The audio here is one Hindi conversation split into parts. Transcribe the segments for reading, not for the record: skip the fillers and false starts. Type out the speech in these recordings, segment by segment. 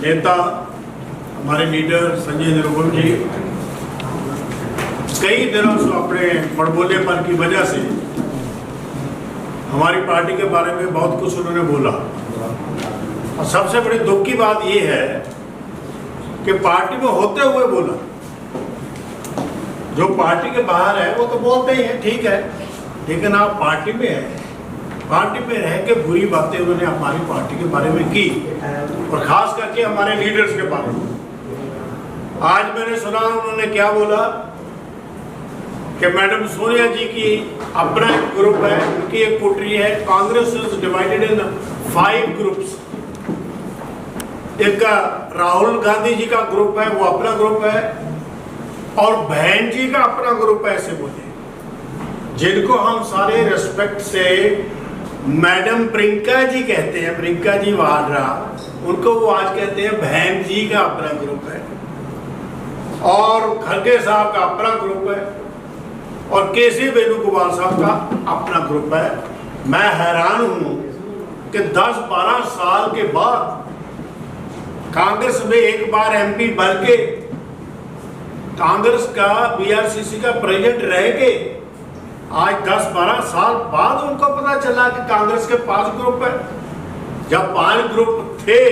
नेता हमारे लीडर संजय निरुपम जी कई दिनों से अपने बड़बोलेपन की वजह से हमारी पार्टी के बारे में बहुत कुछ उन्होंने बोला। और सबसे बड़ी दुख की बात यह है कि पार्टी में होते हुए बोला। जो पार्टी के बाहर है वो तो बोलते ही हैं, ठीक है, लेकिन आप पार्टी में है, पार्टी में रह के बुरी बातें उन्होंने हमारी पार्टी के बारे में की और खास करके हमारे लीडर्स के बारे में। आज मैंने सुना उन्होंने क्या बोला कि मैडम सोनिया जी की अपना एक ग्रुप है, उनकी एक कोटरी है, Congress is divided in 5 groups. एक राहुल गांधी जी का ग्रुप है, वो अपना ग्रुप है, और बहन जी का अपना ग्रुप है, ऐसे बोले, जिनको हम सारे रिस्पेक्ट से मैडम प्रियंका जी कहते हैं, प्रियंका जी वाड्रा, उनको वो आज कहते हैं बहन जी का अपना ग्रुप है, और खड़गे साहब का अपना ग्रुप है, और केसी वेणुगोपाल साहब का अपना ग्रुप है। मैं हैरान हूं कि 10-12 साल के बाद कांग्रेस में एक बार एमपी बन के कांग्रेस का बीआरसीसी का प्रेसिडेंट रह के आज 10-12 साल बाद उनको पता चला कि कांग्रेस के 5 ग्रुप है। जब 5 ग्रुप थे,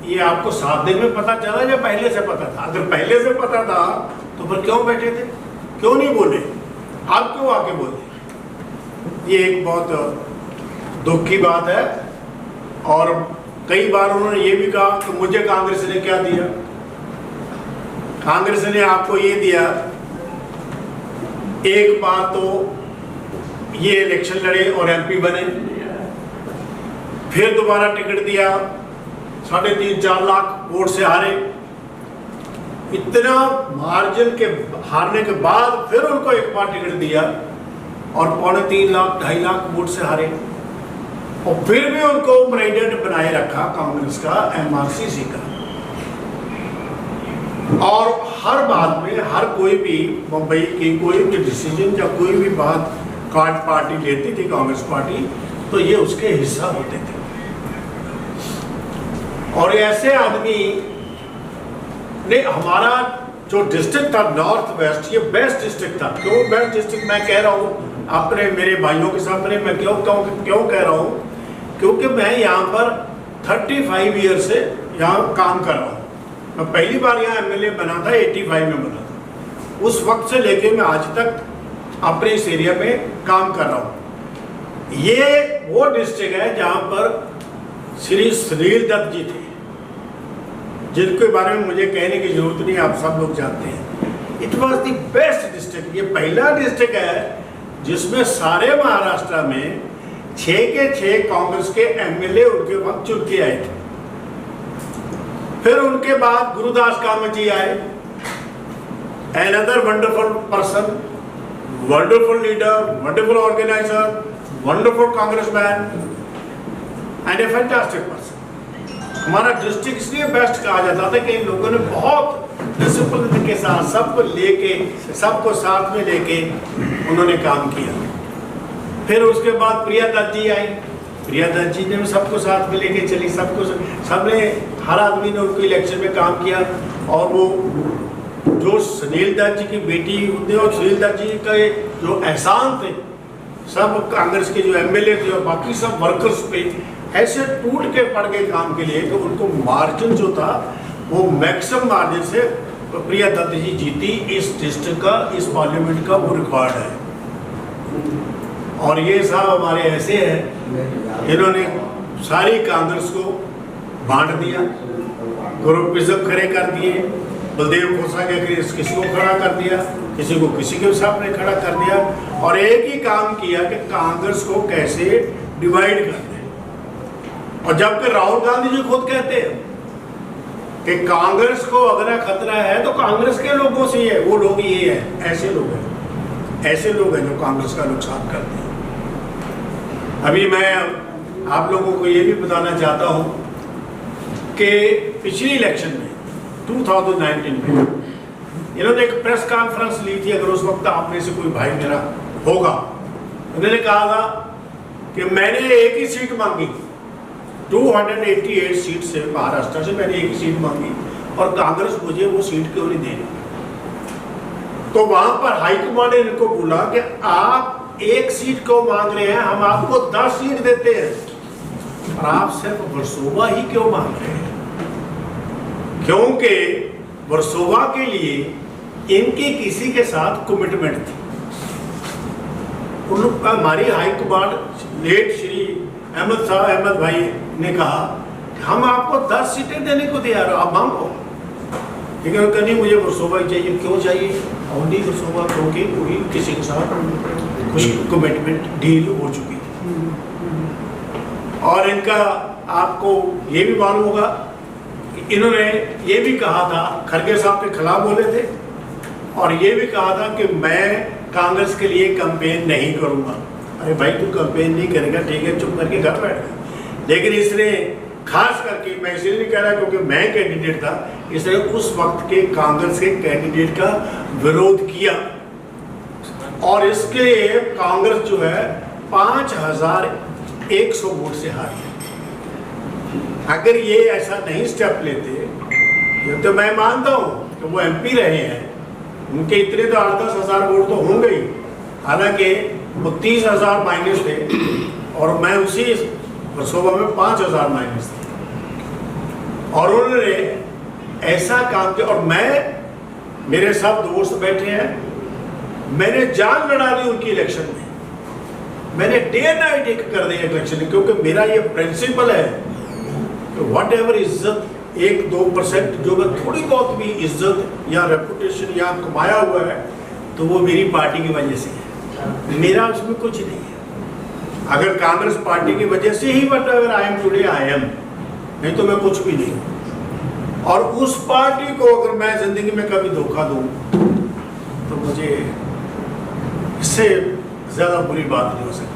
ये आपको 7 दिन में पता चला या पहले से पता था? अगर पहले से पता था तो फिर क्यों बैठे थे, क्यों नहीं बोले, आप क्यों आके बोले? ये एक बहुत दुख की बात है। और कई बार उन्होंने ये भी कहा कि मुझे कांग्रेस ने क्या दिया। कांग्रेस ने आपको ये दिया, एक बार तो ये इलेक्शन लड़े और एमपी बने, फिर दोबारा टिकट दिया, 3.5-4 लाख वोट से हारे। इतना मार्जिन के हारने के बाद फिर उनको एक बार टिकट दिया और 3.25 लाख 2.5 लाख वोट से हारे, और फिर भी उनको प्रेसिडेंट बनाए रखा कांग्रेस का, एमआरसीसी का। और हर बात में हर कोई भी मुंबई की कोई भी डिसीजन या कोई भी बात कार्ड पार्टी लेती थी, कांग्रेस पार्टी, तो ये उसके हिस्सा होते थे। और ऐसे आदमी ने हमारा जो डिस्ट्रिक्ट था नॉर्थ वेस्ट, ये बेस्ट डिस्ट्रिक्ट था। क्यों बेस्ट डिस्ट्रिक्ट मैं कह रहा हूँ अपने मेरे भाइयों के सामने, मैं क्यों कह रहा हूँ? क्योंकि मैं यहाँ पर 35 ईयर से यहाँ काम कर रहा हूँ। मैं पहली बार यहाँ एमएलए बना था 85 में बना था। उस वक्त से लेके मैं आज तक अपने इस एरिया में काम कर रहा हूँ। ये वो डिस्ट्रिक्ट है जहाँ पर श्री सुनील दत्त जी थे, जिनके बारे में मुझे कहने की जरूरत नहीं, आप सब लोग जानते हैं। It was the best district. ये पहला डिस्ट्रिक्ट है जिसमें सारे महाराष्ट्र में 6 के 6 कांग्रेस के एमएलए उनके वक्त चुन के आए थे। फिर उनके बाद गुरुदास कामत आए, another wonderful person, wonderful leader, wonderful organizer, wonderful congressman and a fantastic person. हमारा डिस्ट्रिक्ट इसलिए बेस्ट कहा जाता था कि इन लोगों ने बहुत डिसिप्लिन के साथ सबको लेके, सबको साथ में लेके उन्होंने काम किया। फिर उसके बाद प्रिया दत्त जी आई। प्रिया दत्त जी ने सबको साथ में लेके चली, सबने हर आदमी ने उनको इलेक्शन में काम किया। और वो जो सुनील दत्त जी की बेटी होते और सुनील दत्त जी का जो एहसान थे, सब कांग्रेस के जो एमएलए थे और बाकी सब वर्कर्स पे ऐसे टूट के पड़ गए काम के लिए कि उनको मार्जिन जो था वो मैक्सिमम मार्जिन से प्रिया दत्त जी जीती। इस डिस्ट्रिक्ट का, इस पार्लियामेंट का वो रिकॉर्ड है। और ये साहब हमारे ऐसे हैं, इन्होंने सारी कांग्रेस को बांट दिया, ग्रुपिज्म खड़े कर दिए, बलदेव खोसा के किसी को खड़ा कर दिया, किसी को किसी के सामने खड़ा कर दिया, और एक ही काम किया कि कांग्रेस को कैसे डिवाइड कर दे। और जबकि राहुल गांधी जी खुद कहते हैं कि कांग्रेस को अगर खतरा है तो कांग्रेस के लोगों से ही है, वो लोग ये है, ऐसे लोग हैं जो कांग्रेस का नुकसान करते हैं। अभी मैं आप लोगों को ये भी बताना चाहता हूं कि पिछली इलेक्शन में 2019 में इन्होंने एक प्रेस कॉन्फ्रेंस ली थी। अगर उस वक्त आप में से कोई भाई मेरा होगा, उन्होंने कहा था कि मैंने एक ही सीट मांगी 288 सीट से महाराष्ट्र से मैंने एक ही सीट मांगी और कांग्रेस मुझे वो सीट क्यों नहीं दे रही। तो वहां पर हाईकमान ने इनको बोला कि आप एक सीट क्यों मांग रहे हैं, हम आपको 10 सीट देते हैं और आप सिर्फ वर्सोवा ही क्यों मांग रहे हैं। क्योंकि वर्सोवा के लिए इनकी किसी के साथ कमिटमेंट थी। हमारी हाईकमान लेट श्री अहमद भाई ने कहा हम आपको 10 सीटें देने को तैयार हो, आप मांगो। लेकिन कहनी मुझे वर्सोवा ही चाहिए। क्यों चाहिए? ओनली वर्सोवा, क्योंकि पूरी किसी के साथ कुछ कमिटमेंट डील हो चुकी थी। और इनका आपको ये भी मालूम होगा, इन्होंने ये भी कहा था, खड़गे साहब के खिलाफ बोले थे और ये भी कहा था कि मैं कांग्रेस के लिए कैंपेन नहीं करूंगा। अरे भाई तू कैंपेन नहीं करेगा, ठीक है, चुप करके घर बैठ गया। लेकिन इसने खास करके, मैं इसलिए नहीं कह रहा क्योंकि मैं कैंडिडेट था, इसने उस वक्त के कांग्रेस के कैंडिडेट का विरोध किया और इसके लिए कांग्रेस जो है 5100 वोट से हारी। अगर ये ऐसा नहीं स्टेप लेते तो मैं मानता हूँ कि वो एमपी रहे हैं, उनके इतने तो 8-10 हज़ार वोट तो होंगे ही। हालांकि वो 30,000 माइनस थे और मैं उसी वर्सोवा में 5,000 माइनस थे और उन्होंने ऐसा काम किया। और मेरे सब दोस्त बैठे हैं, मैंने जान लड़ा दी उनकी इलेक्शन में, मैंने डे नाइट एक कर दिया इलेक्शन में, क्योंकि मेरा ये प्रिंसिपल है कि वट एवर इज्जत 1-2% जो मैं थोड़ी बहुत भी इज्जत या रेपुटेशन या कमाया हुआ है तो वो मेरी पार्टी की वजह से है, मेरा उसमें कुछ नहीं है। अगर कांग्रेस पार्टी की वजह से ही whatever I am today I am, नहीं तो मैं कुछ भी नहीं। और उस पार्टी को अगर मैं जिंदगी में कभी धोखा दूं तो मुझे इससे ज्यादा बुरी बात नहीं हो सकती।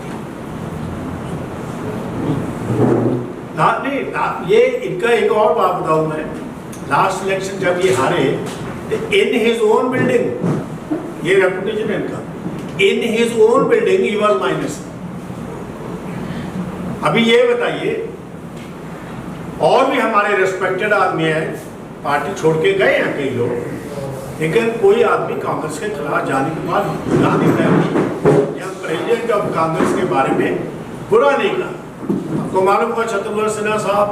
नहीं, ये इनका एक और बात बताऊं मैं, लास्ट इलेक्शन जब ये हारे, इन हिज ओन बिल्डिंग, ये रेपुटेशन है इनका, इन his own building he was minus. अभी ये बताइए, और भी हमारे रेस्पेक्टेड आदमी हैं, पार्टी छोड़ के गए हैं कई लोग, लेकिन कोई आदमी कांग्रेस के खिलाफ जाने के बाद गांधी फैमिली या प्रेसिडेंट ऑफ कांग्रेस के बारे में बुरा नहीं कहा। आपको मालूम हुआ शत्रुघ्न सिन्हा साहब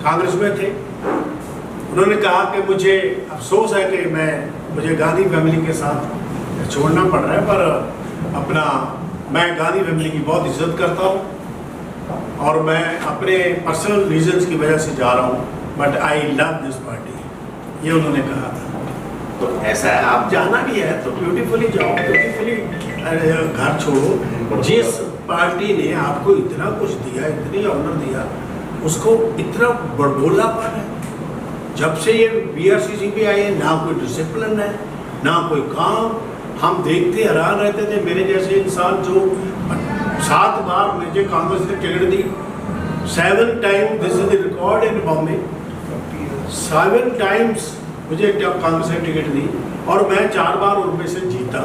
कांग्रेस में थे, उन्होंने कहा कि मुझे अफसोस है कि मुझे गांधी फैमिली के साथ छोड़ना पड़ रहा है, पर मैं गांधी फैमिली की बहुत इज्जत करता हूँ और मैं अपने पर्सनल रीजंस की वजह से जा रहा हूँ, but I love this party, ये उन्होंने कहा था। तो ऐसा है, आप जाना भी है तो ब्यूटीफुली जाओ, ब्यूटीफुली घर छोड़ो। जिस पार्टी ने आपको इतना कुछ दिया, इतनी ऑनर दिया, उसको इतना बड़बोलापन है। जब से ये बीआरसीसी पे आई है, ना कोई डिसिप्लिन है, ना कोई काम। हम देखते हैरान रहते थे, मेरे जैसे इंसान जो 7 बार मुझे कांग्रेस ने ticket the, 7 time, this is the record in Bombay, 7 times मुझे कांग्रेस ने टिकट दी और मैं 4 बार उनमें से जीता।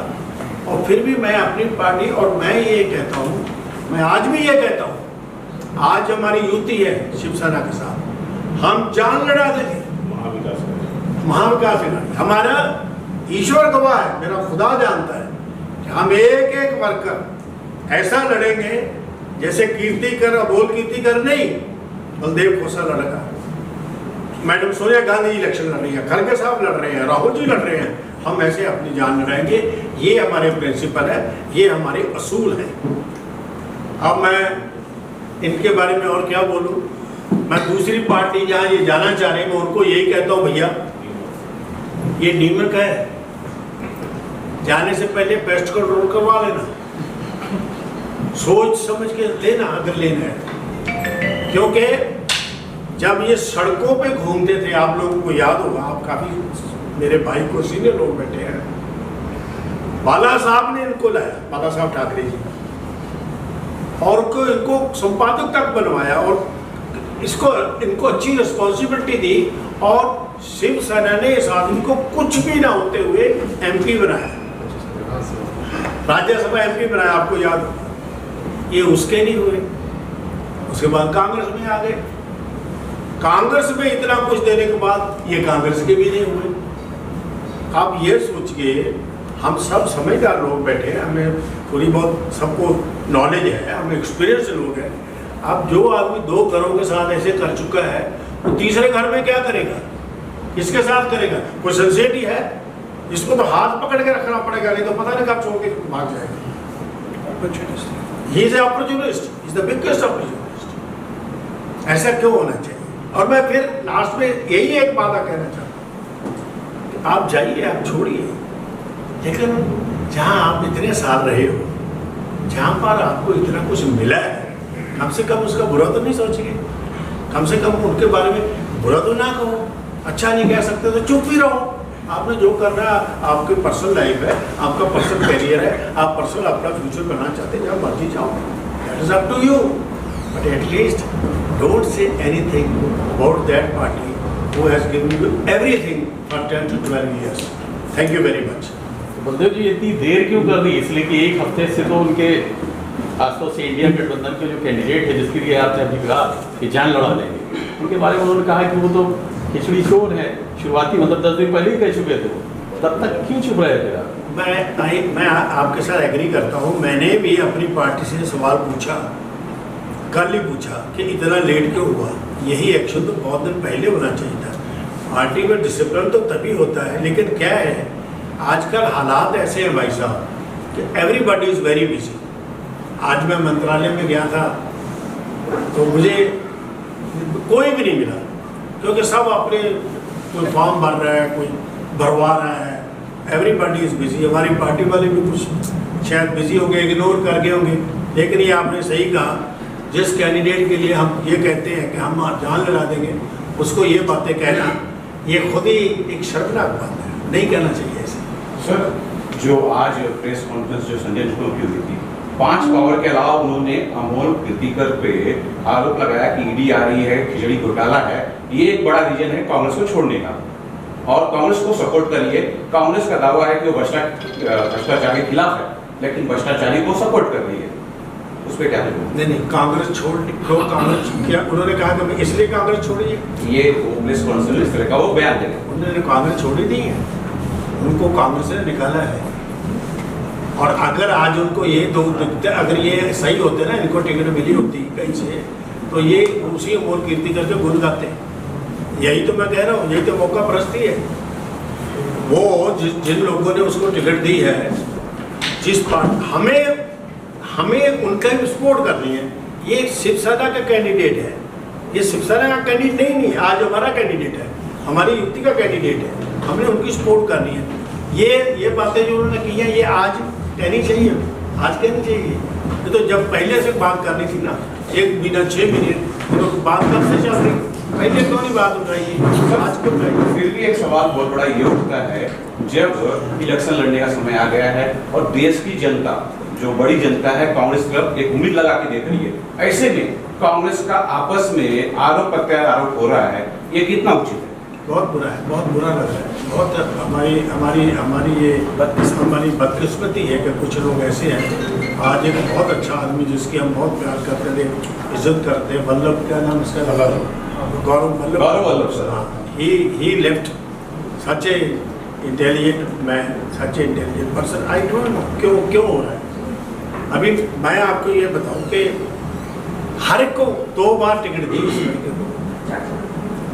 और फिर भी मैं अपनी पार्टी, और मैं ये कहता हूँ, मैं आज भी ये कहता हूँ, आज हमारी युति है शिवसेना के साथ, हम जान लड़ा देंगे महाविकास अघाड़ी। हमारा ईश्वर गवाह है, मेरा खुदा जानता है कि हम एक एक वर्कर ऐसा लड़ेंगे जैसे कीर्तिकर, अबोल कीर्तिकर नहीं, बलदेव खोसा लड़ेगा, मैडम सोनिया गांधी इलेक्शन लड़ रही है, खड़गे साहब लड़ रहे हैं, राहुल जी लड़ रहे हैं, हम ऐसे अपनी जान लड़ाएंगे। ये हमारे प्रिंसिपल है, ये हमारे असूल है। अब मैं इनके बारे में और क्या बोलूं, मैं दूसरी पार्टी जहाँ ये जाना चाह रहे हैं, मैं उनको यही कहता हूँ, भैया ये नीमक है, जाने से पहले पेस्ट कंट्रोल करवा लेना, सोच समझ के लेना अगर लेना है। क्योंकि जब ये सड़कों पे घूमते थे, आप लोगों को याद होगा, आप काफी मेरे भाई को सीनियर लोग बैठे हैं, बाला साहब ने इनको लाया, बाला साहब ठाकरे जी, और इनको संपादक तक बनवाया और इनको अच्छी रिस्पॉन्सिबिलिटी दी और शिवसेना ने इस आदमी को कुछ भी ना होते हुए एमपी बनाया, राज्यसभा एमपी बनाया, आपको याद होगा। ये उसके नहीं हुए, उसके बाद कांग्रेस में आ गए। कांग्रेस में इतना कुछ देने के बाद ये कांग्रेस के भी नहीं हुए। आप ये सोचिए, हम सब समझदार लोग बैठे हैं, हमें थोड़ी बहुत सबको नॉलेज है, हम एक्सपीरियंस लोग हैं। अब जो आदमी 2 घरों के साथ ऐसे कर चुका है, तो तीसरे घर में क्या करेगा, किसके साथ करेगा? कोई सिंसियरिटी है? इसको तो हाथ पकड़ के रखना पड़ेगा, नहीं तो पता नहीं कब छोड़ के भाग जाएगा। He is an opportunist, he is the biggest opportunist। ऐसा क्यों होना चाहिए? और मैं फिर लास्ट में यही एक बात कहना चाहता हूँ कि आप जाइए, आप छोड़िए, लेकिन जहाँ आप इतने साल रहे हो, जहाँ पर आपको इतना कुछ मिला है, कम से कम उसका बुरा तो नहीं सोचिए। कम से कम उनके बारे में बुरा तो ना कहो, अच्छा नहीं कह सकते तो चुप ही रहो। आपने जो करना है, आपकी पर्सनल लाइफ है, आपका पर्सनल कैरियर है, आप पर्सनल अपना फ्यूचर बनाना चाहते हैं, जहाँ मर्जी जाओ, that is up to you. But at least don't say anything about that party who has given you everything for 10 to 12 years। Thank you very much. Baldev ji इतनी देर क्यों कर दी? इसलिए कि एक हफ्ते से तो उनके खासतौर से इंडिया गठबंधन के जो कैंडिडेट है, जिसके लिए आपने अभी कहा कि जान लड़ा देंगे, उनके बारे में उन्होंने कहा कि वो तो खिचड़ी चोर है। शुरुआती मतलब 10 दिन पहले ही कह चुके थे, तब तक क्यों चुप रहे थे? मैं आपके साथ एग्री करता हूँ। मैंने भी अपनी पार्टी से सवाल पूछा, कल ही पूछा कि इतना लेट क्यों हुआ। यही एक्शन तो बहुत दिन पहले होना चाहिए था। पार्टी में डिसिप्लिन तो तभी होता है, लेकिन क्या है, आजकल हालात ऐसे हैं भाई साहब कि एवरीबॉडी इज़ वेरी बिजी। आज मैं मंत्रालय में गया था तो मुझे कोई भी नहीं मिला, क्योंकि सब अपने कोई फॉर्म भर रहा है, कोई भरवा रहा है। Everybody is busy. हमारी पार्टी वाले भी कुछ शायद बिजी हो गए, इग्नोर कर गए होंगे। लेकिन ये आपने सही कहा, जिस कैंडिडेट के लिए हम ये कहते हैं कि हम जान लड़ा देंगे, उसको ये बातें कहना, ये खुद ही एक शर्मनाक बात है, नहीं कहना चाहिए ऐसे। सर, जो आज प्रेस कॉन्फ्रेंस जो संजय निगम की हुई थी, 5 पावर के अलावा उन्होंने अमोल कृतिकर पे आरोप लगाया कि ईडी आ रही है, खिचड़ी घोटाला है। ये एक बड़ा रीजन है कांग्रेस को छोड़ने का, और कांग्रेस को सपोर्ट करिए। कांग्रेस का दावा है कि वो भ्रष्टाचार के खिलाफ है, लेकिन भ्रष्टाचारी को सपोर्ट कर रही है। उस पर क्या कहूँ? नहीं, कांग्रेस छोड़, कांग्रेस क्या उन्होंने कहा कि मैं इसलिए कांग्रेस छोड़ी है? ये प्रेस कॉन्फ्रेंस इस तरह का वो बयान दे, उन्होंने कांग्रेस छोड़ी नहीं है, उनको कांग्रेस ने निकाला है। और अगर आज उनको ये दो दिखते, अगर ये सही होते ना, इनको टिकट मिली होती कहीं से, तो ये उसी अमोल कीर्ति करके गुण गाते। यही तो मैं कह रहा हूँ, यही तो मौका परस्ती है। वो जिन लोगों ने उसको टिकट दी है, जिस पार्ट हमें उनका भी सपोर्ट करनी है। ये शिवसेना का कैंडिडेट है, ये शिवसेना का कैंडिडेट नहीं, आज हमारा कैंडिडेट है, हमारी युक्ति का कैंडिडेट है, हमने उनकी सपोर्ट करनी है। ये बातें जो उन्होंने की हैं, ये आज कहनी चाहिए, आज कहनी चाहिए। ये तो जब पहले से बात करनी थी ना, 1 महीना 6 महीने, तो बात कब से चल रही, पहले क्यों नहीं बात उठाई, आज क्यों उठाई? फिर भी एक सवाल बहुत बड़ा ये उठता है, जब इलेक्शन लड़ने का समय आ गया है और देश की जनता, जो बड़ी जनता है, कांग्रेस तरफ एक उम्मीद लगा के देख रही है, ऐसे में कांग्रेस का आपस में आरोप प्रत्यारोप हो रहा है, ये कितना उचित है? बहुत बुरा है, बहुत बुरा लग रहा है। बहुत हमारी बदकिस्मती है कि कुछ लोग ऐसे हैं। आज एक बहुत अच्छा आदमी जिसकी हम बहुत प्यार करते थे, इज्जत करते हैं, वल्लभ, क्या नाम इसका? गौरव वल्लभ सर। हाँ, he left such a intelligent man, such a intelligent person. I don't know क्यों हो रहा है। अभी मैं आपको ये बताऊं कि हर एक को 2 बार टिकट दी, इस लड़के को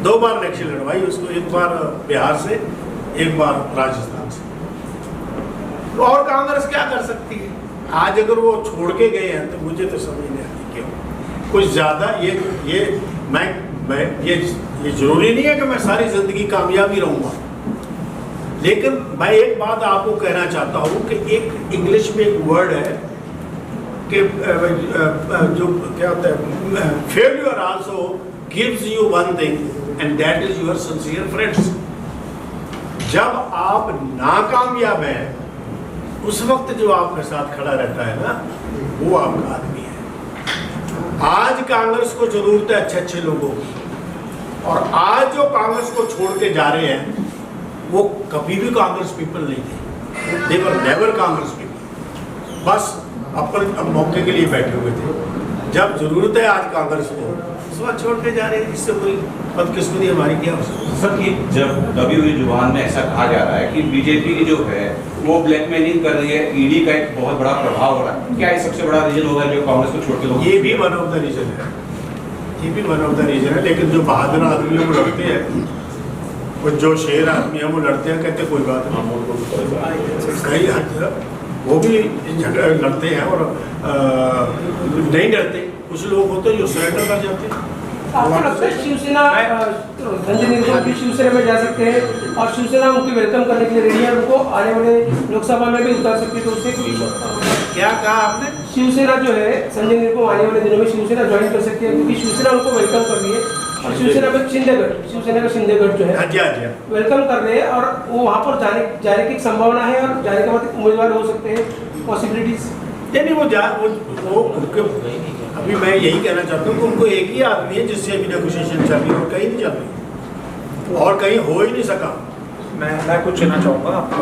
2 बार इलेक्शन लड़वाई उसको, एक बार बिहार से, एक बार राजस्थान से। तो और कांग्रेस क्या कर सकती है? आज अगर वो छोड़ के गए हैं तो मुझे तो समझ नहीं आती क्यों। कुछ ज़्यादा ये जरूरी नहीं है कि मैं सारी जिंदगी कामयाब ही रहूँगा, लेकिन मैं एक बात आपको कहना चाहता हूँ कि एक इंग्लिश में एक वर्ड है कि जो क्या होता है, failure also gives you one thing and that is your sincere friends. जब आप नाकामयाब हैं, उस वक्त जो आपके साथ खड़ा रहता है ना, वो आपका आदमी है। आज कांग्रेस को जरूरत है अच्छे अच्छे लोगों की, और आज जो कांग्रेस को छोड़ के जा रहे हैं, वो कभी भी कांग्रेस पीपल नहीं थे, दे वर नेवर कांग्रेस पीपल, बस अपन मौके के लिए बैठे हुए थे। जब जरूरत है आज कांग्रेस को उस वक्त छोड़ के जा रहे हैं, इससे कोई बदकिस्मती हमारी क्या हो सकती है। सर, कि जब दबी हुई जुबान में ऐसा कहा जा रहा है कि बीजेपी की जो है वो ब्लैकमेलिंग कर रही है, ईडी का एक बहुत बड़ा प्रभाव हो रहा है, क्या ये सबसे बड़ा रीजन होगा जो कांग्रेस को छोड़ के लोग? ये भी वन ऑफ द रीजन है, ये भी वन ऑफ द रीजन है। लेकिन जो बहादुर आदमी वो लड़ते हैं, वो जो शेर आदमी है वो लड़ते हैं, कहते कोई बात नहीं, कई हद वो भी झगड़ा लड़ते हैं और नहीं डरते। कुछ लोग होते हैं जो सरेंडर कर जाते हैं। आपको लगता है शिवसेना संजय निरुपम भी शिवसेना में जा सकते हैं और शिवसेना उनकी वेलकम करने के लिए रेडी है, उनको आने वाले लोकसभा में भी उतार सकती है, तो उससे क्या कहा आपने? शिवसेना जो है संजय निरुपम आने वाले दिनों में शिवसेना ज्वाइन कर सकती है, क्योंकि शिवसेना उनको वेलकम कर रही है और शिवसेना में शिवसेना का शिंदेगढ़ जो है वेलकम कर रहे हैं और वो वहाँ पर जाने की संभावना है और जाने के बाद उम्मीदवार हो सकते हैं, पॉसिबिलिटीज। नहीं वो उनके अभी मैं यही कहना चाहता हूँ कि उनको एक ही आदमी है जिससे अभी नेगोशिएशन चल रही है और कहीं नहीं चल रही और कहीं हो ही नहीं सका। मैं कुछ कहना चाहूँगा आपको।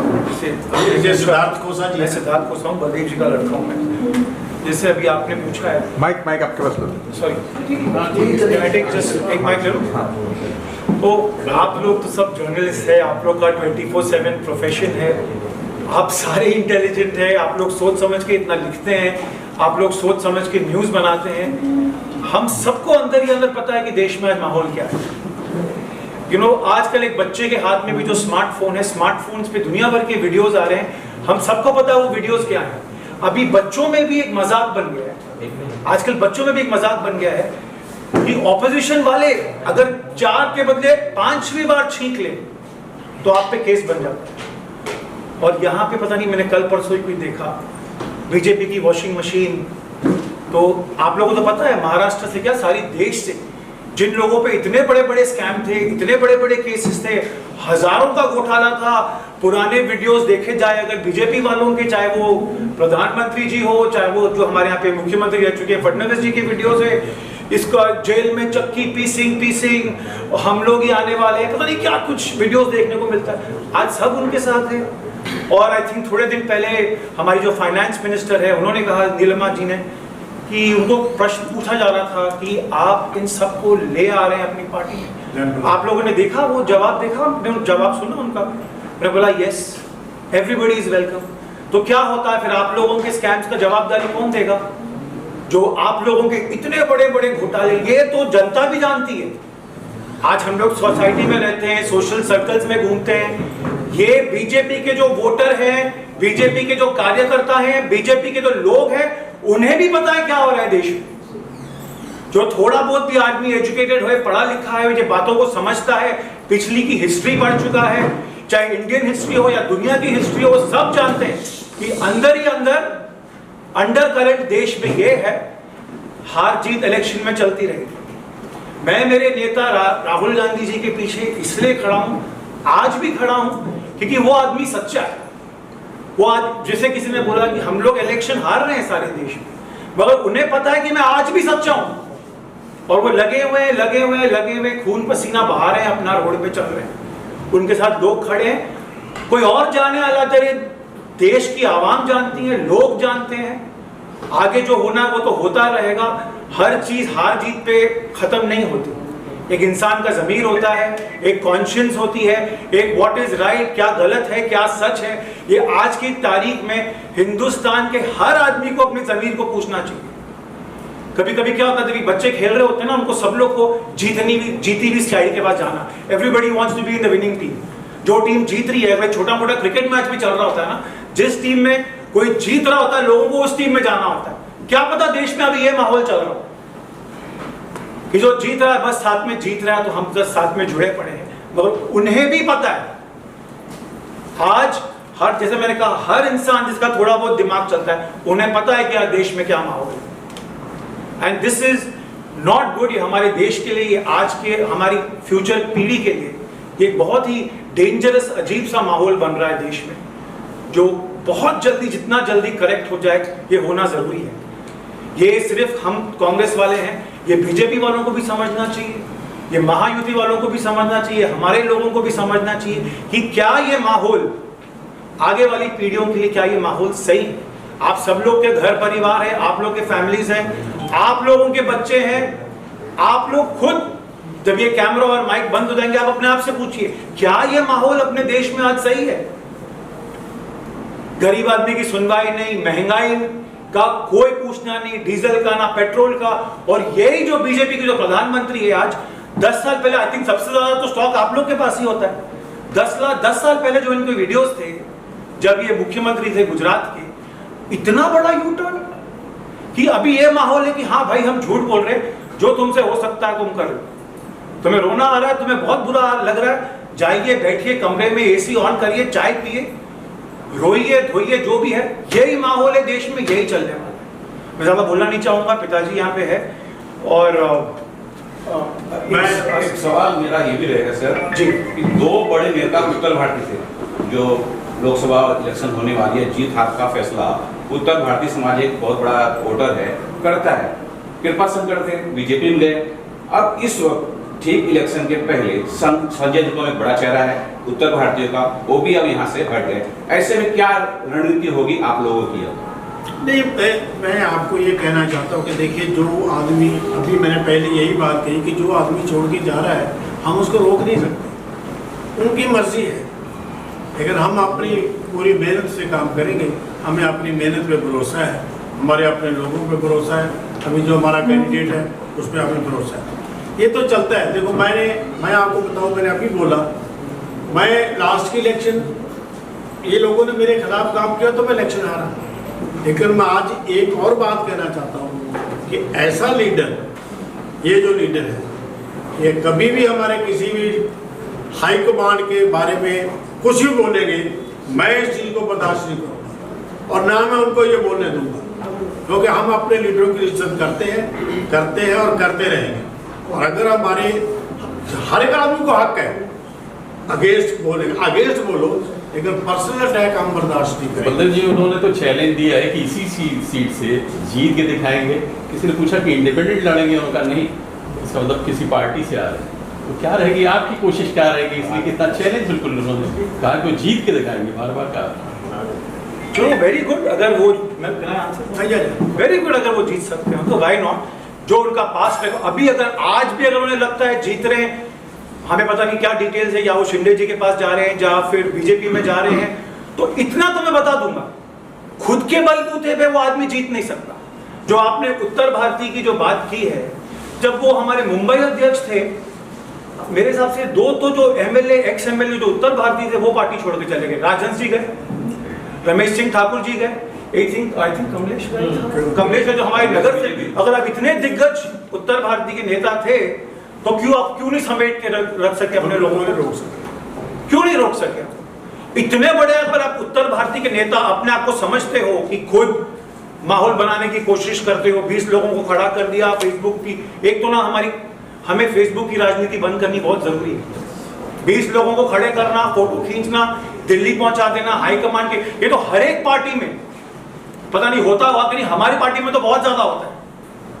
जैसे सिद्धार्थ खोसा जी, मैं सिद्धार्थ खोसा हूँ, बलदेव जी का लड़का हूँ मैं। जैसे अभी आपने पूछा है, माइक आपके पास लो। सॉरी, एक माइक ले लो। तो आप लोग तो सब जर्नलिस्ट है, आप लोग का 24/7 प्रोफेशन है, आप सारे इंटेलिजेंट है, आप लोग सोच समझ के इतना लिखते हैं, आप लोग सोच समझ के न्यूज़ बनाते हैं। हम सबको अंदर ही अंदर पता है कि देश में आज माहौल क्या है। आजकल एक बच्चे के हाथ में भी जो स्मार्टफोन है, स्मार्टफोन्स पे दुनिया भर के वीडियोस आ रहे हैं, हम सबको पता है वो वीडियोस क्या है। अभी बच्चों में भी एक मजाक बन गया है, आजकल बच्चों में भी एक मजाक बन गया है कि ऑपोजिशन वाले अगर 4 के बदले 5वीं बार छींक ले तो आप पे केस बन जाता है। और यहाँ पे पता नहीं, मैंने कल परसों ही कोई देखा बीजेपी की वॉशिंग मशीन, तो आप लोगों को तो पता है महाराष्ट्र से क्या सारी देश से जिन लोगों पे इतने बड़े बड़े स्कैम थे, इतने बड़े बड़े केसेस थे, हजारों का घोटाला था, पुराने वीडियोस देखे जाए अगर बीजेपी वालों के, चाहे वो प्रधानमंत्री जी हो, चाहे वो जो हमारे यहाँ पे मुख्यमंत्री रह चुके हैं फडणवीस जी के वीडियोस है, इसका जेल में चक्की पीसिंग हम लोग ही आने वाले हैं, पता नहीं क्या कुछ वीडियोस देखने को मिलता है। आज सब उनके साथ है। और आई थिंक थोड़े दिन पहले हमारी जो फाइनेंस मिनिस्टर है उन्होंने कहा, नीलिमा जी ने, कि उनको प्रश्न पूछा जा रहा था कि आप इन सबको ले आ रहे हैं अपनी पार्टी में, आप लोगों ने देखा वो जवाब, देखा जवाब सुना उनका? मैंने बोला यस, एवरीबॉडी इज वेलकम। तो क्या होता है फिर, आप लोगों के स्कैम्स का जवाबदारी कौन देगा? जो आप लोगों के इतने बड़े बड़े घोटाले, ये तो जनता भी जानती है। आज हम लोग सोसाइटी में रहते हैं, सोशल सर्कल्स में घूमते हैं, ये बीजेपी के जो वोटर हैं, बीजेपी के जो कार्यकर्ता हैं, बीजेपी के जो लोग हैं, उन्हें भी पता है क्या हो रहा है देश में। जो थोड़ा बहुत भी आदमी एजुकेटेड है, पढ़ा लिखा है, ये बातों को समझता है, पिछली की हिस्ट्री पढ़ चुका है, चाहे इंडियन हिस्ट्री हो या दुनिया की हिस्ट्री हो, सब जानते हैं कि अंदर ही अंदर अंडर करंट देश में ये है, हार जीत इलेक्शन में चलती रहेगी। मैं मेरे नेता राहुल गांधी जी के पीछे इसलिए खड़ा हूं, आज भी खड़ा हूं, क्योंकि वो आदमी सच्चा है। वो आज, जैसे किसी ने बोला कि हम लोग इलेक्शन हार रहे हैं सारे देश में, मगर उन्हें पता है कि मैं आज भी सच्चा हूं। और वो लगे हुए खून पसीना बहा रहे हैं, अपना रोड पे चल रहे हैं, उनके साथ लोग खड़े हैं। कोई और जाने वाला तेरे देश की आवाम जानती है, लोग जानते हैं, आगे जो होना है वो तो होता रहेगा। हर चीज हार जीत पे खत्म नहीं होती। एक इंसान का ज़मीर होता है, एक कॉन्शियंस होती है, एक व्हाट इज राइट, क्या गलत है, क्या सच है। ये आज की तारीख में हिंदुस्तान के हर आदमी को अपने ज़मीर को पूछना चाहिए। कभी कभी क्या होता है, जब बच्चे खेल रहे होते हैं ना, उनको सब लोग को जीती हुई स्टाइल के पास जाना, everybody wants to be in the winning team. जो टीम जीत रही है, छोटा मोटा क्रिकेट मैच भी चल रहा होता है ना, जिस टीम में कोई जीत रहा होता है, लोगों को उस टीम में जाना होता है। क्या पता देश में अभी ये माहौल चल रहा हो कि जो जीत रहा है बस साथ में जीत रहा है, तो हम बस साथ में जुड़े पड़े हैं। मगर उन्हें भी पता है, आज हर, जैसे मैंने कहा, हर इंसान जिसका थोड़ा बहुत दिमाग चलता है, उन्हें पता है कि आज देश में क्या माहौल है। And this is not good. ये हमारे देश के लिए, ये आज के हमारी फ्यूचर पीढ़ी के लिए ये बहुत ही डेंजरस, अजीब सा माहौल बन रहा है देश में, जो बहुत जल्दी, जितना जल्दी करेक्ट हो जाए, ये होना जरूरी है। ये सिर्फ हम कांग्रेस वाले हैं, ये बीजेपी वालों को भी समझना चाहिए, ये महायुति वालों को भी समझना चाहिए, हमारे लोगों को भी समझना चाहिए कि क्या ये माहौल आगे वाली पीढ़ियों के लिए, क्या ये माहौल सही है। आप सब लोग के घर परिवार है, आप लोग के फैमिलीज हैं, आप लोगों के बच्चे हैं, आप लोग खुद जब ये कैमरा और माइक बंद हो जाएंगे आप अपने आप से पूछिए, क्या ये माहौल अपने देश में आज सही है? गरीब आदमी की सुनवाई नहीं, महंगाई का कोई पूछना नहीं, डीजल का ना पेट्रोल का। और यही जो बीजेपी की जो प्रधानमंत्री है आज, 10 साल पहले आई थिंक सबसे ज्यादा तो स्टॉक आप लोग के पास ही होता है। 10 साल पहले जो इनके वीडियोस थे जब ये मुख्यमंत्री थे गुजरात के, इतना बड़ा यू टर्न कि अभी ये माहौल है कि हाँ भाई हम झूठ बोल रहे हैं, जो तुमसे हो सकता है तुम कर लो। तुम्हें रोना आ रहा है, तुम्हें बहुत बुरा लग रहा है, जाइए बैठिए कमरे में, एसी ऑन करिए, चाय पिए, रोइए धोइए, जो भी है। यही माहौल है देश में, यही चलने वाला है। मैं ज्यादा बोलना नहीं चाहूंगा, पिताजी यहाँ पे है। और एक सवाल मेरा ये भी रहेगा सर जी, कि 2 बड़े नेता उत्तर भारतीय थे, जो लोकसभा इलेक्शन होने वाली है, जीत हार का फैसला उत्तर भारतीय समाज एक बहुत बड़ा वोटर है करता है। कृपा शंकर थे, बीजेपी में गए। अब इस वक्त ठीक इलेक्शन के पहले संजय निकुम एक बड़ा चेहरा है उत्तर भारतीयों का, वो भी अब यहाँ से हट गए। ऐसे में क्या रणनीति होगी आप लोगों की? नहीं, मैं आपको ये कहना चाहता हूँ कि देखिए, जो आदमी, अभी मैंने पहले यही बात कही कि जो आदमी छोड़ के जा रहा है हम उसको रोक नहीं सकते, उनकी मर्जी है। लेकिन हम अपनी पूरी मेहनत से काम करेंगे, हमें अपनी मेहनत पे भरोसा है, हमारे अपने लोगों पे भरोसा है, अभी जो हमारा कैंडिडेट है उस पर हमें भरोसा है। ये तो चलता है। देखो, मैं आपको बताऊँ, मैंने अभी बोला, मैं लास्ट की इलेक्शन ये लोगों ने मेरे खिलाफ काम किया तो मैं इलेक्शन हारा। लेकिन मैं आज एक और बात कहना चाहता हूँ कि ऐसा लीडर, ये जो लीडर है, ये कभी भी हमारे किसी भी हाई कमांड के बारे में कुछ भी बोलेंगे, मैं इस चीज़ को बर्दाश्त नहीं करूँगा और ना मैं उनको ये बोलने दूंगा, क्योंकि हम अपने लीडरों की इज्जत करते हैं और करते रहेंगे। और अगर हमारे हर एक आदमी को हक है अगेंस्ट बोलो, लेकिन पर्सनल अटैक हम बर्दाश्त नहीं करेंगे। बल्लभ जी, उन्होंने तो चैलेंज दिया है कि इसी सीट से जीत के दिखाएंगे। किसी ने पूछा कि इंडिपेंडेंट लड़ेंगे, उनका नहीं, इसका मतलब किसी पार्टी से आ रहे हैं। तो क्या रहेगी आपकी कोशिश, क्या रहेगी? इसलिए कितना चैलेंज बिल्कुल उन्होंने कहा कि वो जीत के दिखाएंगे, बार बार कहा। चलो वेरी गुड, अगर वो वेरी गुड, अगर वो जीत सकते हैं तो व्हाई नॉट। जो उनका पास्ट है, अभी अगर आज भी अगर उन्हें लगता है जीत रहे हैं, हमें पता नहीं क्या डिटेल्स है, या वो शिंदे जी के पास जा रहे हैं या फिर बीजेपी में जा रहे हैं, तो इतना तो मैं बता दूंगा, खुद के बलबूते पे वो आदमी जीत नहीं सकता। जो आपने उत्तर भारतीय की जो बात की है, जब वो हमारे मुंबई अध्यक्ष थे, मेरे हिसाब से 2 तो जो एमएलए, एक्स एमएलए जो उत्तर भारतीय थे वो पार्टी छोड़ के चले गए। राजहंस जी गए, रमेश सिंह ठाकुर जी गए, आई थिंक कमलेश जो हमारे नगर से, अगर आप इतने दिग्गज उत्तर भारतीय के नेता थे तो क्यों नहीं समेट के रख सके अपने लोगों को? रोक सके, क्यों नहीं रोक सके? इतने बड़े अगर आप उत्तर भारतीय के नेता अपने आप को समझते हो कि खुद माहौल बनाने की कोशिश करते हो, 20 लोगों को खड़ा कर दिया फेसबुक की, एक तो ना हमें फेसबुक की राजनीति बंद करनी बहुत जरूरी है। 20 लोगों को खड़े करना, फोटो खींचना, दिल्ली पहुंचा देना हाईकमांड के, ये तो हर एक पार्टी में पता नहीं होता हुआ कि नहीं, हमारी पार्टी में तो बहुत ज्यादा होता है।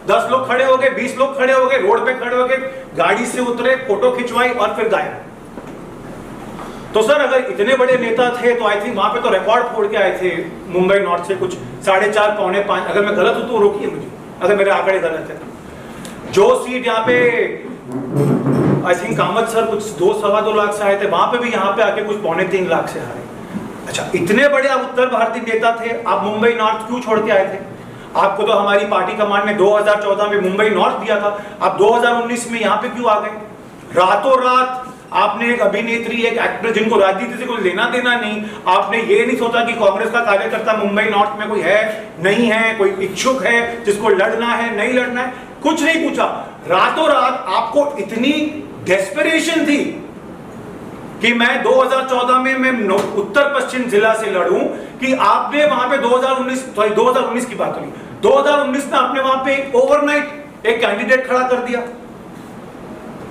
10 लोग खड़े हो गए, 20 लोग खड़े हो गए, रोड पे खड़े हो गए, गाड़ी से उतरे, फोटो खिंचवाई और फिर गायब। तो सर अगर इतने बड़े नेता थे तो आई थिंक वहां पे तो रिकॉर्ड फोड़ के आए थे मुंबई नॉर्थ से, कुछ 4.5 पौने 5, अगर मैं गलत हूं तो रोकिए मुझे अगर मेरे आंकड़े गलत है। जो सीट यहाँ पे आई थिंक कामत सर कुछ 2-2.25 लाख से आए थे, वहां पे भी यहाँ पे आके कुछ 2.25 लाख से हारे। अच्छा, इतने बड़े आप उत्तर भारतीय नेता थे, आप मुंबई नॉर्थ क्यों छोड़ के आए थे? आपको तो हमारी पार्टी कमांड ने 2014 में मुंबई नॉर्थ दिया था, आप 2019 में यहाँ पे क्यों आ गए? रातों रात आपने एक अभिनेत्री, एक एक्टर जिनको राजनीति से कोई लेना देना नहीं, आपने ये नहीं सोचा कि कांग्रेस का कार्यकर्ता मुंबई नॉर्थ में कोई है नहीं है, कोई इच्छुक है जिसको लड़ना है नहीं लड़ना है, कुछ नहीं पूछा। रातों रात आपको इतनी डेस्परेशन थी कि मैं 2014 में मैं उत्तर पश्चिम जिला से लड़ूं, कि आपने वहां पे 2019 की बात हुई, 2019 में आपने वहां पे एक ओवरनाइट एक कैंडिडेट खड़ा कर दिया।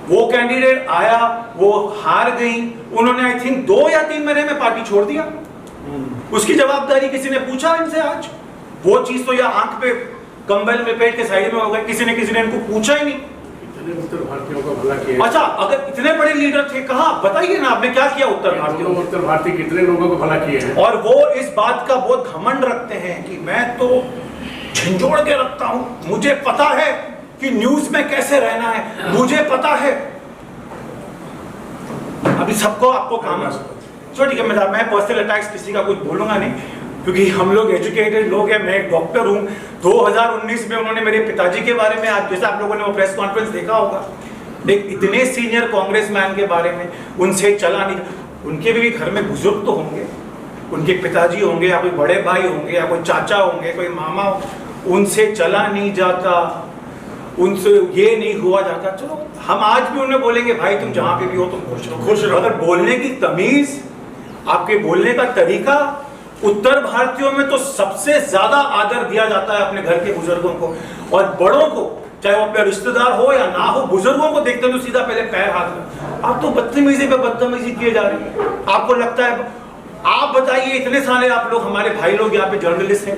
वो कैंडिडेट आया, वो हार गई, उन्होंने आई थिंक 2 या 3 महीने में पार्टी छोड़ दिया। उसकी जवाबदारी किसी ने पूछा इनसे? आज वो चीज तो या आंख पे कंबल में पेट के साइड में हो गए, किसी ने इनको पूछा ही नहीं। उत्तर भारतीयों का भला किया। अच्छा, अगर इतने बड़े लीडर थे, कहा बताइए ना आपने क्या किया उत्तर भारतीयों? उत्तर भारतीय कितने लोगों को भला किए हैं? और वो इस बात का बहुत घमंड रखते हैं कि मैं तो झंझोड़ के रखता हूं, मुझे पता है कि न्यूज में कैसे रहना है, मुझे पता है। अभी सबको आपको काम है, चलो ठीक है, मैं पर्सनल अटैक्स किसी का कुछ बोलूंगा नहीं, क्योंकि हम लोग एजुकेटेड लोग हैं, मैं एक डॉक्टर हूं। 2019 में उन्होंने मेरे पिताजी के बारे में, आज जैसे आप लोगों ने वो प्रेस कॉन्फ्रेंस देखा होगा, एक इतने सीनियर कांग्रेसमैन के बारे में, उनसे चला नहीं, उनके भी घर में बुजुर्ग तो होंगे, उनके पिताजी होंगे या कोई बड़े भाई होंगे या कोई चाचा होंगे, कोई मामा हो, उनसे चला नहीं जाता, उनसे ये नहीं हुआ जाता। चलो हम आज भी उन्हें बोलेंगे भाई तुम जहां पे भी हो तुम खुश रहो। अगर बोलने की तमीज, आपके बोलने का तरीका, उत्तर भारतीयों में तो सबसे ज्यादा आदर दिया जाता है अपने घर के बुजुर्गों को और बड़ों को, चाहे वो अपने रिश्तेदार हो या ना हो, बुजुर्गों को देखते तो सीधा पहले पैर हाथ में। आप तो बदतमीजी पे बदतमीजी किए जा रही है। आपको लगता है, आप बताइए, इतने सारे आप लोग हमारे भाई लोग यहाँ पे जर्नलिस्ट हैं,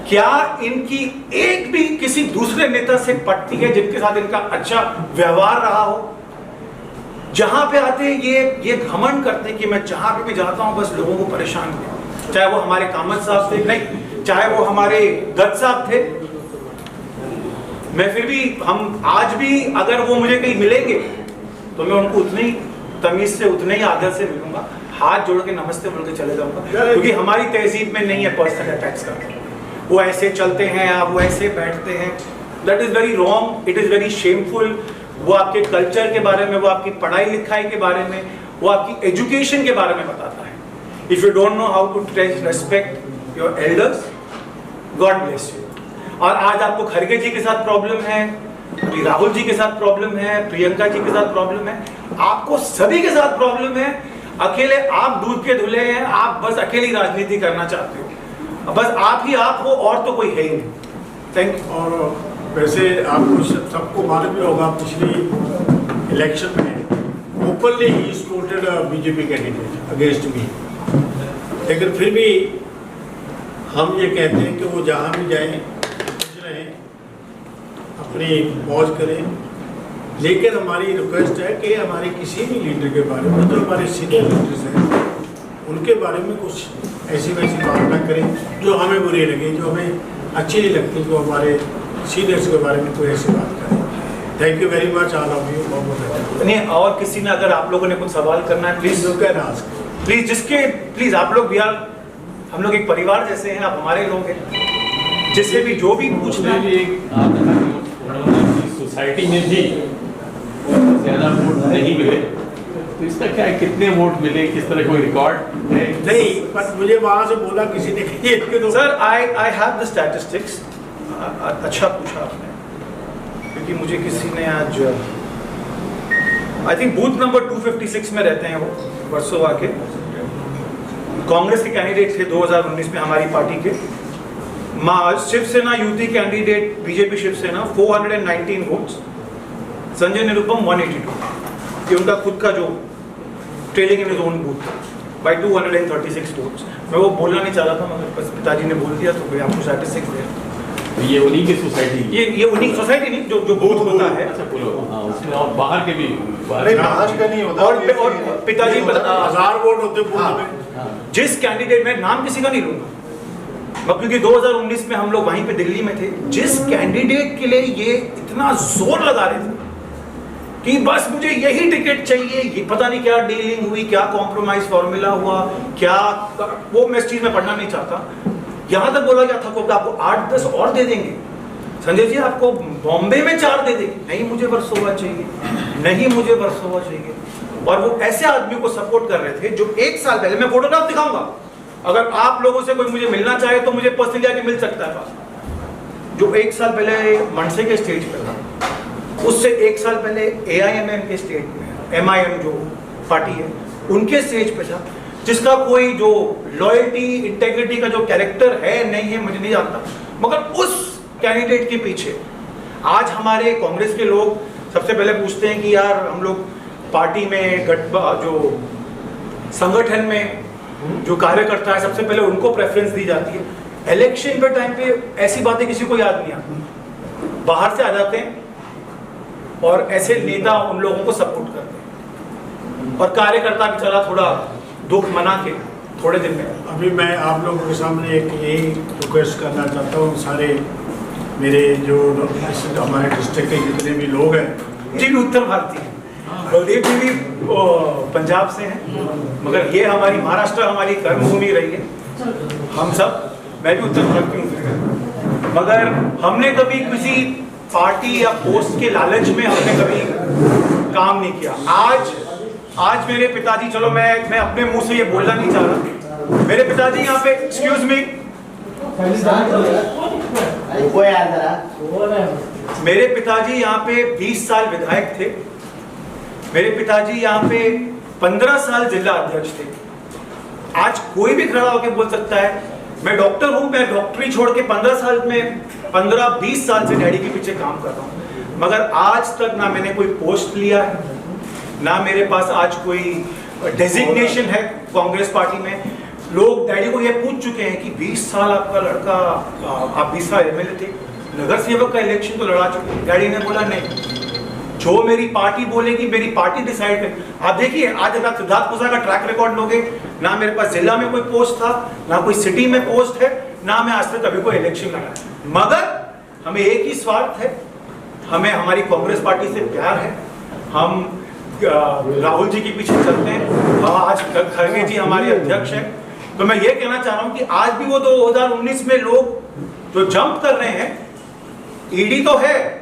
क्या इनकी एक भी किसी दूसरे नेता से पटती है जिनके साथ इनका अच्छा व्यवहार रहा हो? जहां पे आते हैं ये घमंड करते हैं कि मैं जहां पे भी जाता हूं बस लोगों को परेशान किया, चाहे वो हमारे कामत साहब थे, नहीं चाहे वो हमारे दत्त साहब थे। मैं फिर भी, हम आज भी अगर वो मुझे कहीं मिलेंगे तो मैं उनको उतने ही तमीज से, उतने ही आदर से मिलूंगा, हाथ जोड़ के नमस्ते बोल के चले जाऊंगा, क्योंकि हमारी तहजीब में नहीं है पर्सनल अटैक्स करना। वो ऐसे चलते हैं, आप वो ऐसे बैठते हैं, that is very wrong, it is very shameful. वो आपके कल्चर के बारे में, वो आपकी पढ़ाई लिखाई के बारे में, वो आपकी एजुकेशन के बारे में बताता है। If you don't know how to respect your elders, God bless you. और आज आपको खड़गे जी के साथ प्रॉब्लम है, अभी राहुल जी के साथ प्रॉब्लम है, प्रियंका जी के साथ प्रॉब्लम है, आपको सभी के साथ प्रॉब्लम है। अकेले आप दूध के धुले हैं, आप बस अकेली राजनीति करना चाहते हो, बस आप ही आप हो और तो कोई है ही नहीं। Thank you. और वैसे आपको सबको मालूम ही होगा, पिछली इलेक्शन में openly he supported BJP candidate against me, लेकिन फिर भी हम ये कहते हैं कि वो जहाँ भी जाएं खुश रहें, अपनी मौज करें, लेकिन हमारी रिक्वेस्ट है कि हमारे किसी भी लीडर के बारे में, जो हमारे सीनियर लीडर्स हैं, उनके बारे में कुछ ऐसी वैसी बात ना करें जो हमें बुरी लगे, जो हमें अच्छी नहीं लगती, जो हमारे सीनियर्स के बारे में कोई ऐसी बात करें। Thank you very much all of you. बहुत नहीं, और किसी ने, अगर आप लोगों ने कुछ सवाल करना है प्लीज प्लीज, जिसके प्लीज आप लोग भी, हम लोग एक परिवार जैसे हैं, आप हमारे लोग हैं, जिससे भी जो भी पूछना है। सोसाइटी में भी ज्यादा वोट नहीं मिले, तो इसका क्या है, कितने वोट मिले, किस तरह कोई रिकॉर्ड है? नहीं, पर मुझे वहाँ से बोला किसी ने कि तो sir I have the statistics. अच्छा पूछा आपने, क्योंकि मुझे किसी ने आज, आई थिंक बूथ नंबर 256 में रहते हैं वो, वर्सोवा के, कांग्रेस के कैंडिडेट थे 2019 में हमारी पार्टी के। शिवसेना युति candidate BJP Shiv Sena 419 votes, Sanjay Nirupam 182, ये उनका खुद का जो trailing in his own booth by 236 votes. मैं वो बोलना नहीं चाह रहा था, मगर बस पिताजी ने बोल दिया, तो मैं आपको स्टैटिस्टिक्स दे रहा हूं। तो ये उन्हीं की सोसाइटी, ये उन्हीं सोसाइटी नहीं, जो बूथ होता है। अच्छा बोलो, हाँ, उसमें और बाहर के भी, नहीं, बाहर का नहीं होता, और पिताजी 1000 वोट होते बूथ में। जिस कैंडिडेट, मैं नाम किसी का नहीं लूंगा, क्योंकि 2019 में हम लोग वहीं पे दिल्ली में थे, जिस कैंडिडेट के लिए ये इतना जोर लगा रहे थे कि बस मुझे यही टिकट चाहिए, ये पता नहीं क्या डीलिंग हुई, क्या कॉम्प्रोमाइज फॉर्मूला हुआ, क्या, वो मैं इस चीज में पढ़ना नहीं चाहता। यहां तक बोला गया था कि आपको 8-10 और दे देंगे, संजय जी आपको बॉम्बे में 4 दे देंगे, नहीं मुझे वर्सोवा चाहिए, नहीं मुझे वर्सोवा चाहिए। और वो ऐसे आदमी को सपोर्ट कर रहे थे जो 1 साल पहले, मैं फोटोग्राफ दिखाऊंगा, अगर आप लोगों से कोई मुझे मिलना चाहे तो मुझे पर्सनली आके मिल सकता है, जो 1 साल पहले मनसे के स्टेज पे था, उससे 1 साल पहले AIMM के स्टेज पे, MIM जो पार्टी है उनके स्टेज पे था, जिसका कोई जो लॉयल्टी इंटेग्रिटी का जो कैरेक्टर है नहीं है मुझे नहीं जानता, मगर उस कैंडिडेट के पीछे आज हमारे कांग्रेस के लोग सबसे पहले पूछते हैं कि यार हम लोग पार्टी में जो संगठन में जो कार्यकर्ता है सबसे पहले उनको प्रेफरेंस दी जाती है। इलेक्शन पे टाइम पे ऐसी बातें किसी को याद नहीं आती, बाहर से आ जाते हैं और ऐसे नेता उन लोगों को सपोर्ट करते हैं और कार्यकर्ता बेचारा थोड़ा दुख मना के थोड़े दिन में। अभी मैं आप लोगों के सामने एक यही रिक्वेस्ट करना चाहता हूँ सारे मेरे जो हमारे डिस्ट्रिक्ट के जितने भी लोग हैं, जी भी उत्तर भारतीय हैं, बलदेव जी भी पंजाब से हैं, मगर ये हमारी महाराष्ट्र हमारी कर्मभूमि रही है। हम सब, मैं भी उत्तर भारतीय हूँ, मगर हमने कभी किसी पार्टी या पोस्ट के लालच में हमने कभी काम नहीं किया। आज मेरे पिताजी, चलो मैं अपने मुंह से ये बोलना नहीं चाह रहा, मेरे पिताजी यहाँ पे, एक्सक्यूज मी, मेरे पिताजी यहाँ पे 20 साल विधायक थे, मेरे पिताजी यहाँ पे 15 साल जिला अध्यक्ष थे। आज कोई भी खड़ा होकर बोल सकता है मैं डॉक्टर हूँ, मैं डॉक्टरी छोड़ के 15-20 साल से डैडी के पीछे काम कर रहा हूँ, मगर आज तक ना मैंने कोई पोस्ट लिया है, ना मेरे पास आज कोई डेजिग्नेशन है कांग्रेस पार्टी में। लोग डैडी को ये पूछ चुके हैं कि 20 साल आपका लड़का, आप 20 साल एमएलए थे, नगर सेवक का इलेक्शन तो लड़ा चुके। डैडी ने बोला नहीं, जो मेरी पार्टी बोलेगी, मेरी पार्टी डिसाइड करे। आप देखिए आज अगर सिद्धार्थ कुशवाहा का ट्रैक रिकॉर्ड लोगे, ना मेरे पास जिला में कोई पोस्ट था, ना कोई सिटी में पोस्ट है, ना मैं आज तक कभी कोई इलेक्शन लड़ा, मगर हमें एक ही स्वार्थ है, हमें हमारी कांग्रेस पार्टी से प्यार है। हम राहुल जी के पीछे चलते हैं, आज खड़गे जी हमारे अध्यक्ष हैं। तो मैं ये कहना चाह रहा हूं कि आज भी वो 2019 में लोग जो जंप कर रहे हैं, ईडी तो है,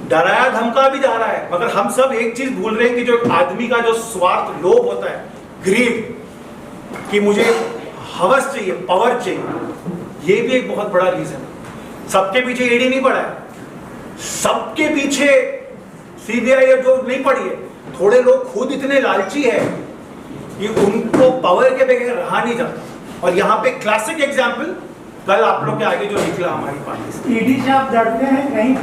डराया धमका भी जा रहा है, मगर हम सब एक चीज भूल रहे हैं कि जो आदमी का जो स्वार्थ, लोभ होता है, ग्रीड, कि मुझे हवस चाहिए, पावर चाहिए, ये भी एक बहुत बड़ा रीजन है। सबके पीछे ईडी नहीं पड़ा है, सबके पीछे सीबीआई जो नहीं पड़ी है, थोड़े लोग खुद इतने लालची है कि उनको पावर के बगैर रहा नहीं जाता। और यहाँ पे क्लासिक एग्जाम्पल कल आप लोग के आगे जो निकला हमारी पार्टी से। ईडी से आप डरते हैं कहीं?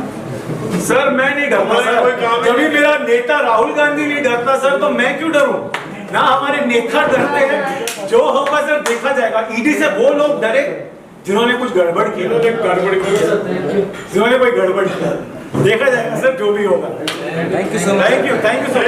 सर मैं नहीं डरता सर, जब भी मेरा नेता राहुल गांधी नहीं डरता सर, तो मैं क्यों डरूं? ना हमारे नेता डरते हैं, जो होगा सर देखा जाएगा। ईडी से वो लोग डरे जिन्होंने कुछ गड़बड़ की, जिन्होंने कोई गड़बड़ की, देखा जाएगा सर जो भी होगा। Thank you sir.